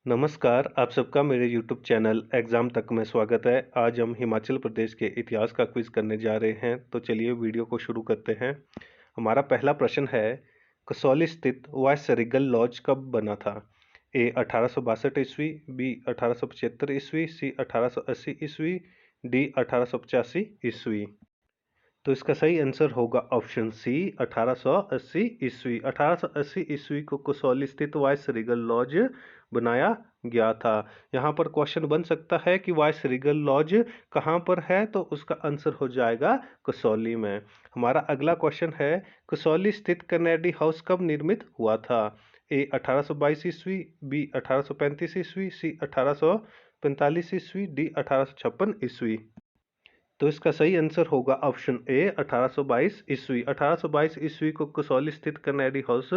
नमस्कार, आप सबका मेरे यूट्यूब चैनल एग्ज़ाम तक में स्वागत है। आज हम हिमाचल प्रदेश के इतिहास का क्विज़ करने जा रहे हैं, तो चलिए वीडियो को शुरू करते हैं। हमारा पहला प्रश्न है, कसौली स्थित वायसरीगल लॉज कब बना था? ए 1862 ईस्वी, बी 1875 ईस्वी, सी 1880 ईस्वी, डी 1885 ईस्वी। तो इसका सही आंसर होगा ऑप्शन सी 1880 ईस्वी। 1880 ईस्वी को कसौली स्थित वायसरीगल लॉज बनाया गया था। यहाँ पर क्वेश्चन बन सकता है कि वायसरीगल लॉज कहाँ पर है, तो उसका आंसर हो जाएगा कसौली में। हमारा अगला क्वेश्चन है, कसौली स्थित कनेडी हाउस कब निर्मित हुआ था? ए 1822 ईस्वी, बी 1835 ईस्वी, सी 1845 ईस्वी, डी 1856 ईस्वी। तो इसका सही आंसर होगा ऑप्शन ए 1822 ईस्वी। 1822 ईस्वी को कसौली स्थित कनेडी हाउस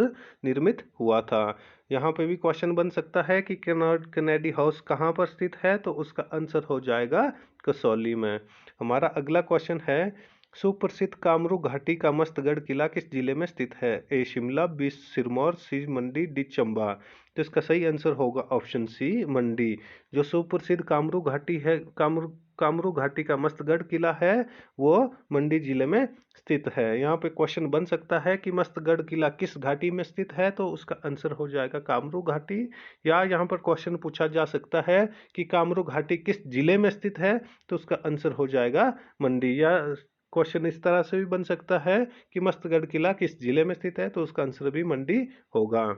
निर्मित हुआ था। यहाँ पे भी क्वेश्चन बन सकता है कि कनेडी हाउस कहाँ पर स्थित है, तो उसका आंसर हो जाएगा कसौली में। हमारा अगला क्वेश्चन है, सुप्रसिद्ध कामरू घाटी का मस्तगढ़ किला किस जिले में स्थित है? ए शिमला, बी सिरमौर, सी मंडी, डी चंबा। तो इसका सही आंसर होगा ऑप्शन सी मंडी। जो सुप्रसिद्ध कामरू घाटी है, कामरू घाटी का मस्तगढ़ किला है, वो मंडी जिले में स्थित है। यहाँ पे क्वेश्चन बन सकता है कि मस्तगढ़ किला किस घाटी में स्थित है, तो उसका आंसर हो जाएगा कामरू घाटी। या यहाँ पर क्वेश्चन पूछा जा सकता है कि कामरू घाटी किस जिले में स्थित है, तो उसका आंसर हो जाएगा मंडी। या क्वेश्चन इस तरह से भी बन सकता है कि मस्तगढ़ किला किस जिले में स्थित है, तो उसका आंसर भी मंडी होगा।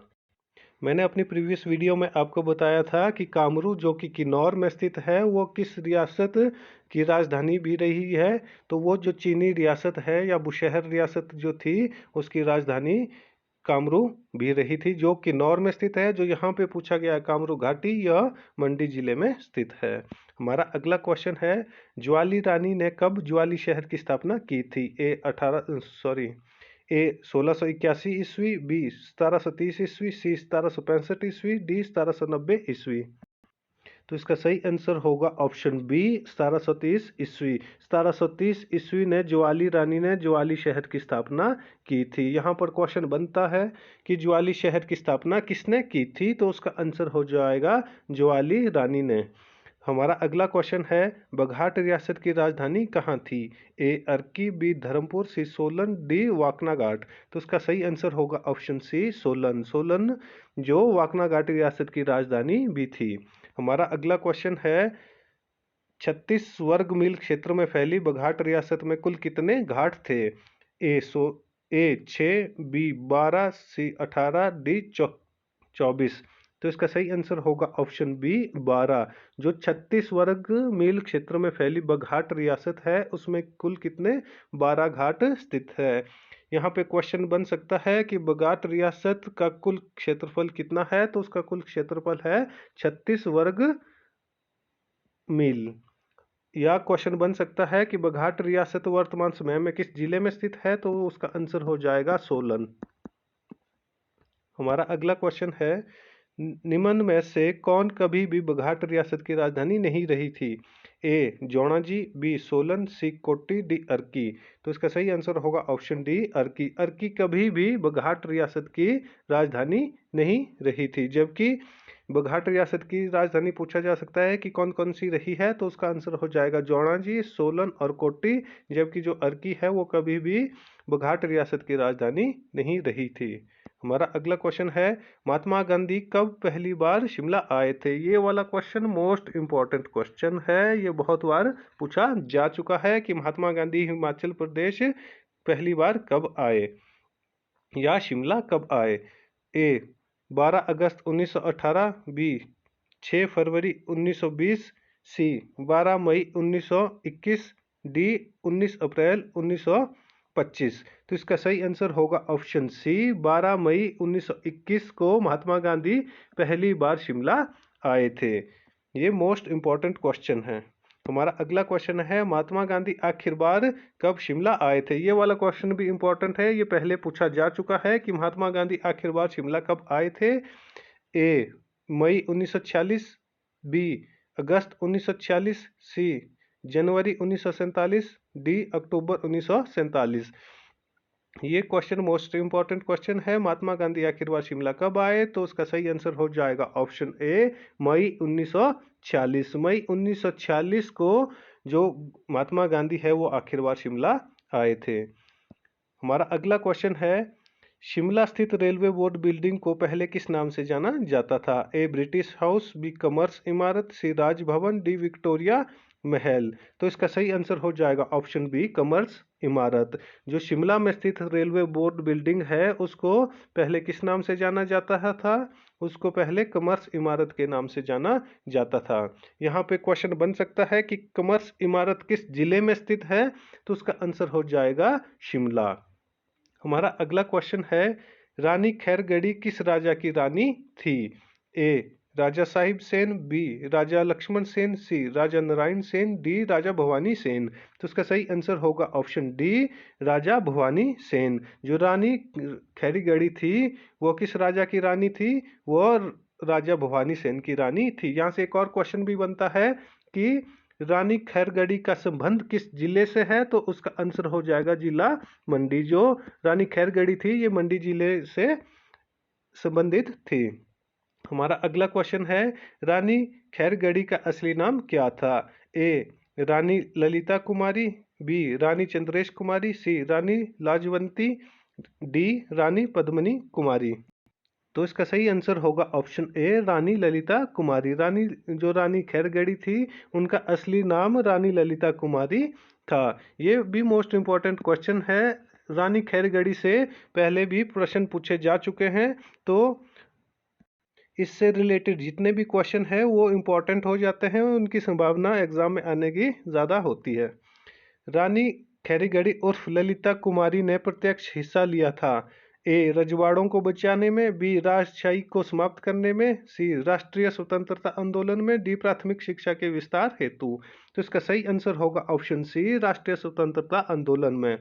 मैंने अपनी प्रीवियस वीडियो में आपको बताया था कि कामरू जो कि किन्नौर में स्थित है, वो किस रियासत की राजधानी भी रही है। तो वो जो चीनी रियासत है या बुशहर रियासत जो थी, उसकी राजधानी कामरू भी रही थी, जो किन्नौर में स्थित है। जो यहाँ पे पूछा गया है कामरू घाटी, यह मंडी जिले में स्थित है। हमारा अगला क्वेश्चन है, ज्वाली रानी ने कब ज्वाली शहर की स्थापना की थी? ए 1681 ईस्वी, बी 1730 ईस्वी, सी 1765 ईस्वी, डी 1790 ईस्वी। तो इसका सही आंसर होगा ऑप्शन बी 1730 ईस्वी। 1730 ईस्वी ने ज्वाली रानी ने ज्वाली शहर की स्थापना की थी। यहाँ पर क्वेश्चन बनता है कि ज्वाली शहर की स्थापना किसने की थी, तो उसका आंसर हो जाएगा ज्वाली रानी ने। हमारा अगला क्वेश्चन है, बघाट रियासत की राजधानी कहाँ थी? ए अर्की, बी धर्मपुर, सी सोलन, डी वाकनाघाट। तो इसका सही आंसर होगा ऑप्शन सी सोलन। सोलन जो वाकनाघाट रियासत की राजधानी भी थी। हमारा अगला क्वेश्चन है, 36 वर्ग मील क्षेत्र में फैली बघाट रियासत में कुल कितने घाट थे? ए 6, बी 12, सी 18, डी 24। तो इसका सही आंसर होगा ऑप्शन बी 12। जो 36 वर्ग मील क्षेत्र में फैली बघाट रियासत है, उसमें कुल कितने 12 घाट स्थित है। यहाँ पे क्वेश्चन बन सकता है कि बघाट रियासत का कुल क्षेत्रफल कितना है, तो उसका कुल क्षेत्रफल है 36 वर्ग मील। या क्वेश्चन बन सकता है कि बघाट रियासत वर्तमान समय में किस जिले में स्थित है, तो उसका आंसर हो जाएगा सोलन। हमारा अगला क्वेश्चन है, निम्न में से कौन कभी भी बघाट रियासत की राजधानी नहीं रही थी? ए जोणाजी, बी सोलन, सी कोटी, डी अर्की। तो इसका सही आंसर होगा ऑप्शन डी अर्की। अर्की कभी भी बघाट रियासत की राजधानी नहीं रही थी। जबकि बघाट रियासत की राजधानी पूछा जा सकता है कि कौन कौन सी रही है, तो उसका आंसर हो जाएगा जोणाजी, सोलन और कोटी। जबकि जो अर्की है, वो कभी भी बघाट रियासत की राजधानी नहीं रही थी। हमारा अगला क्वेश्चन है, महात्मा गांधी कब पहली बार शिमला आए थे? ये वाला क्वेश्चन मोस्ट इंपॉर्टेंट क्वेश्चन है। ये बहुत बार पूछा जा चुका है कि महात्मा गांधी हिमाचल प्रदेश पहली बार कब आए या शिमला कब आए। ए 12 अगस्त 1918, बी 6 फरवरी 1920, सी 12 मई 1921, डी 19 अप्रैल 1925। तो इसका सही आंसर होगा ऑप्शन सी 12 मई 1921 को महात्मा गांधी पहली बार शिमला आए थे। ये मोस्ट इंपॉर्टेंट क्वेश्चन है। हमारा अगला क्वेश्चन है, महात्मा गांधी आखिर बार कब शिमला आए थे? ये वाला क्वेश्चन भी इंपॉर्टेंट है। ये पहले पूछा जा चुका है कि महात्मा गांधी आखिर बार शिमला कब आए थे। ए मई 1946, बी अगस्त 1946, सी जनवरी 1947, डी अक्टूबर 1947। ये क्वेश्चन मोस्ट इंपॉर्टेंट क्वेश्चन है। महात्मा गांधी आखिर बार शिमला कब आए? तो उसका सही आंसर हो जाएगा ऑप्शन ए, मई 1946। मई 1946 को जो महात्मा गांधी है वो आखिर बार शिमला आए थे। हमारा अगला क्वेश्चन है, शिमला स्थित रेलवे बोर्ड बिल्डिंग को पहले किस नाम से जाना जाता था? ए ब्रिटिश हाउस, बी कमर्स इमारत, सी राजभवन, डी विक्टोरिया महल। तो इसका सही आंसर हो जाएगा ऑप्शन बी, कमर्स इमारत। जो शिमला में स्थित रेलवे बोर्ड बिल्डिंग है उसको पहले किस नाम से जाना जाता था? उसको पहले कमर्स इमारत के नाम से जाना जाता था। यहाँ पे क्वेश्चन बन सकता है कि कमर्स इमारत किस जिले में स्थित है? तो उसका आंसर हो जाएगा शिमला। हमारा अगला क्वेश्चन है, रानी खैरगढ़ी किस राजा की रानी थी? ए राजा साहिब सेन, बी राजा लक्ष्मण सेन, सी राजा नारायण सेन, डी राजा भवानी सेन। तो इसका सही आंसर होगा ऑप्शन डी, राजा भवानी सेन। जो रानी खैरगढ़ी थी वो किस राजा की रानी थी? वो राजा भवानी सेन की रानी थी। यहाँ से एक और क्वेश्चन भी बनता है कि रानी खैरगढ़ी का संबंध किस जिले से है? तो उसका आंसर हो जाएगा जिला मंडी। जो रानी खैरगढ़ी थी ये मंडी जिले से संबंधित थी। हमारा अगला क्वेश्चन है, रानी खैरगढ़ी का असली नाम क्या था? ए रानी ललिता कुमारी, बी रानी चंद्रेश कुमारी, सी रानी लाजवंती, डी रानी पद्मिनी कुमारी। तो इसका सही आंसर होगा ऑप्शन ए, रानी ललिता कुमारी। रानी खैरगढ़ी थी उनका असली नाम रानी ललिता कुमारी था। ये भी मोस्ट इम्पॉर्टेंट क्वेश्चन है। रानी खैरगढ़ी से पहले भी प्रश्न पूछे जा चुके हैं, तो इससे रिलेटेड जितने भी क्वेश्चन है वो इम्पोर्टेंट हो जाते हैं, उनकी संभावना एग्जाम में आने की ज़्यादा होती है। रानी खैरगढ़ी उर्फ ललिता कुमारी ने प्रत्यक्ष हिस्सा लिया था। ए रजवाड़ों को बचाने में, बी राजशाही को समाप्त करने में, सी राष्ट्रीय स्वतंत्रता आंदोलन में, डी प्राथमिक शिक्षा के विस्तार हेतु। तो इसका सही आंसर होगा ऑप्शन सी, राष्ट्रीय स्वतंत्रता आंदोलन में।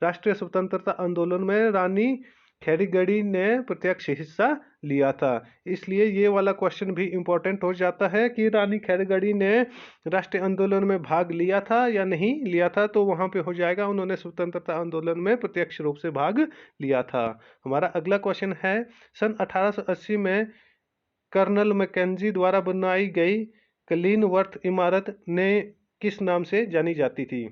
राष्ट्रीय स्वतंत्रता आंदोलन में रानी खैरगढ़ी ने प्रत्यक्ष हिस्सा लिया था, इसलिए ये वाला क्वेश्चन भी इम्पोर्टेंट हो जाता है कि रानी खैरगढ़ी ने राष्ट्रीय आंदोलन में भाग लिया था या नहीं लिया था। तो वहाँ पे हो जाएगा उन्होंने स्वतंत्रता आंदोलन में प्रत्यक्ष रूप से भाग लिया था। हमारा अगला क्वेश्चन है, सन 1880 में कर्नल मैकेंजी द्वारा बनाई गई क्लीनवर्थ इमारत ने किस नाम से जानी जाती थी?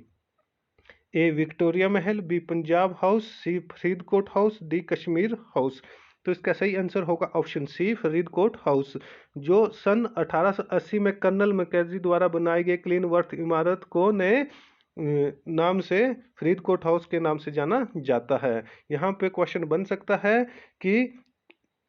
A Victoria Mahal, B Punjab house, C Faridkot house, D Kashmir house. तो इसका सही आंसर होगा ऑप्शन सी, फरीदकोट हाउस। जो सन 1880 में कर्नल मैकेंजी द्वारा बनाई गई क्लीनवर्थ इमारत को नए नाम से फरीदकोट हाउस के नाम से जाना जाता है। यहाँ पे क्वेश्चन बन सकता है कि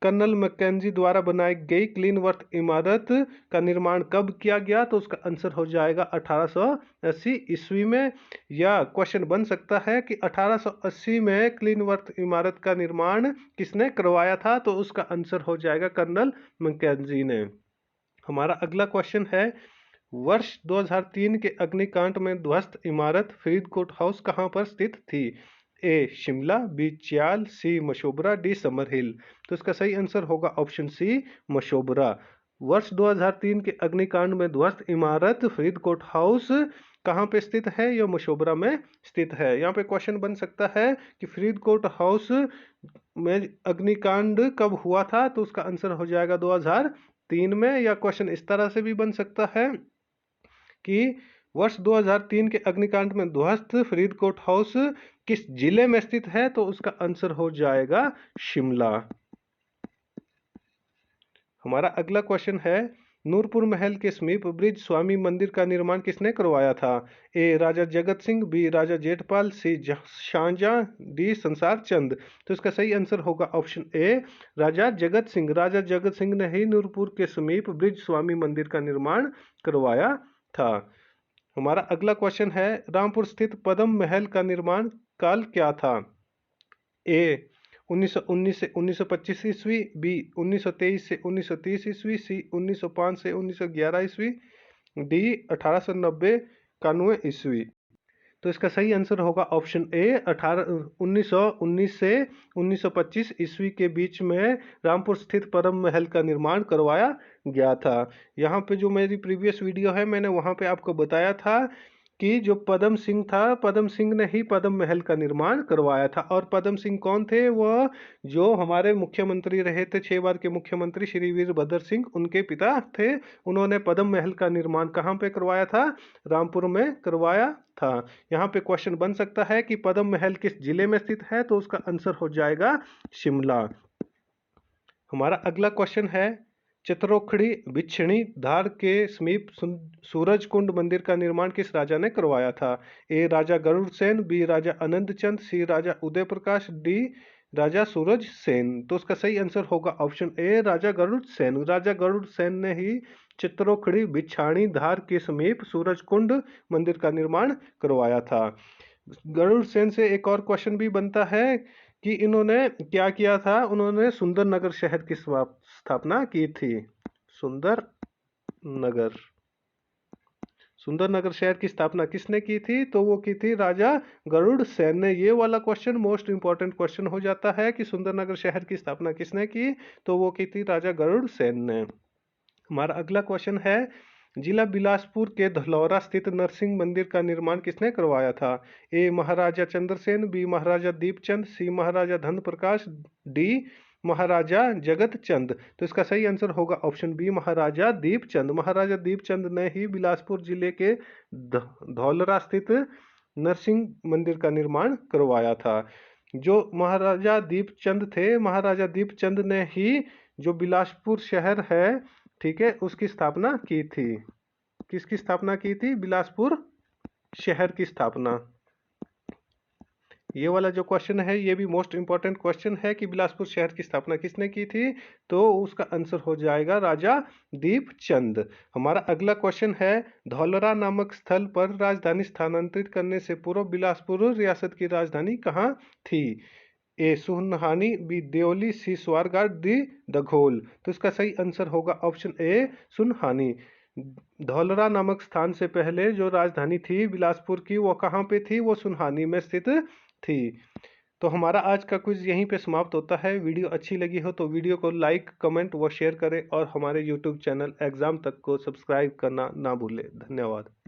कर्नल मैकेंजी द्वारा बनाई गई क्लीनवर्थ इमारत का निर्माण कब किया गया? तो उसका आंसर हो जाएगा 1880 ईस्वी में। या क्वेश्चन बन सकता है कि 1880 में क्लीनवर्थ इमारत का निर्माण किसने करवाया था? तो उसका आंसर हो जाएगा कर्नल मैकेंजी ने। हमारा अगला क्वेश्चन है, वर्ष 2003 के अग्निकांड में ध्वस्त इमारत फरीदकोट हाउस कहाँ पर स्थित थी? ए शिमला, बी चियाल, सी मशोबरा, डी समर हिल। तो इसका सही आंसर होगा ऑप्शन सी, मशोबरा। वर्ष 2003 के अग्निकांड में ध्वस्त इमारत फरीदकोट हाउस कहाँ पे स्थित है? यह मशोबरा में स्थित है। यहाँ पे क्वेश्चन बन सकता है कि फरीदकोट हाउस में अग्निकांड कब हुआ था? तो उसका आंसर हो जाएगा 2003 में। या क्वेश्चन इस तरह से भी बन सकता है कि वर्ष 2003 के अग्निकांड में ध्वस्त फरीदकोट हाउस किस जिले में स्थित है? तो उसका आंसर हो जाएगा शिमला। हमारा अगला क्वेश्चन है, नूरपुर महल के समीप ब्रिज स्वामी मंदिर का निर्माण किसने करवाया था? ए राजा जगत सिंह, बी राजा जेठपाल, सी शाहजहां, डी संसार चंद। तो इसका सही आंसर होगा ऑप्शन ए, राजा जगत सिंह। राजा जगत सिंह ने ही नूरपुर के समीप ब्रिज स्वामी मंदिर का निर्माण करवाया था। हमारा अगला क्वेश्चन है, रामपुर स्थित पद्म महल का निर्माण काल क्या था? ए 1919 से 1925 ईस्वी, बी 1923 से 1930 ईस्वी, सी 1905 से 1911 ईस्वी, डी 1890 91 ईस्वी। तो इसका सही आंसर होगा ऑप्शन ए, 1919 से 1925 ईस्वी के बीच में रामपुर स्थित पद्म महल का निर्माण करवाया गया था। यहाँ पे जो मेरी प्रीवियस वीडियो है मैंने वहाँ पे आपको बताया था कि जो पदम सिंह था, पदम सिंह ने ही पदम महल का निर्माण करवाया था। और पदम सिंह कौन थे? वह जो हमारे मुख्यमंत्री रहे थे, 6 बार के मुख्यमंत्री श्री वीरभद्र सिंह, उनके पिता थे। उन्होंने पदम महल का निर्माण कहाँ पे करवाया था? रामपुर में करवाया था। यहाँ पे क्वेश्चन बन सकता है कि पदम महल किस जिले में स्थित है, तो उसका आंसर हो जाएगा शिमला। हमारा अगला क्वेश्चन है, चित्रोखड़ी बिछड़ी धार के समीप सूरज कुंड मंदिर का निर्माण किस राजा ने करवाया था? ए राजा गरुड़ सेन, बी राजा आनंद चंद, सी राजा उदय प्रकाश, डी राजा सूरज सेन। तो उसका सही आंसर होगा ऑप्शन ए, राजा गरुड़ सेन। राजा गरुड़ सेन ने ही चित्रोखड़ी बिछाणी धार के समीप सूरज कुंड मंदिर का निर्माण करवाया था। गरुड़ सेन से एक और क्वेश्चन भी बनता है कि इन्होंने क्या किया था? उन्होंने सुंदरनगर शहर की स्थापना की थी। सुंदरनगर सुंदरनगर शहर की स्थापना किसने की थी? तो वो की थी राजा गरुड़ सेन ने। ये वाला क्वेश्चन मोस्ट इंपॉर्टेंट क्वेश्चन हो जाता है कि सुंदरनगर शहर की स्थापना किसने की? तो वो की थी राजा गरुड़ सेन ने। हमारा अगला क्वेश्चन है, जिला बिलासपुर के धलौरा स्थित नरसिंह मंदिर का निर्माण किसने करवाया था? ए महाराजा चंद्रसेन, बी महाराजा दीपचंद, सी महाराजा धन प्रकाश, डी महाराजा जगत चंद। तो इसका सही आंसर होगा ऑप्शन बी, महाराजा दीपचंद। महाराजा दीपचंद ने ही बिलासपुर जिले के धौलरा स्थित नरसिंह मंदिर का निर्माण करवाया था। जो महाराजा दीपचंद थे, महाराजा दीपचंद ने ही जो बिलासपुर शहर है, ठीक है, उसकी स्थापना की थी। किसकी स्थापना की थी? बिलासपुर शहर की स्थापना। ये वाला जो क्वेश्चन है ये भी मोस्ट इंपॉर्टेंट क्वेश्चन है कि बिलासपुर शहर की स्थापना किसने की थी? तो उसका आंसर हो जाएगा राजा दीपचंद। हमारा अगला क्वेश्चन है, धौलरा नामक स्थल पर राजधानी स्थानांतरित करने से पूर्व बिलासपुर रियासत की राजधानी कहाँ थी? ए सुनहानी, बी देवली, सी स्वारघाट, डी दघोल। तो इसका सही आंसर होगा ऑप्शन ए, सुनहानी। धौलरा नामक स्थान से पहले जो राजधानी थी बिलासपुर की, वो कहाँ पे थी? वो सुनहानी में स्थित थी। तो हमारा आज का क्विज यहीं पे समाप्त होता है। वीडियो अच्छी लगी हो तो वीडियो को लाइक, कमेंट व शेयर करें और हमारे यूट्यूब चैनल एग्जाम तक को सब्सक्राइब करना ना भूलें। धन्यवाद।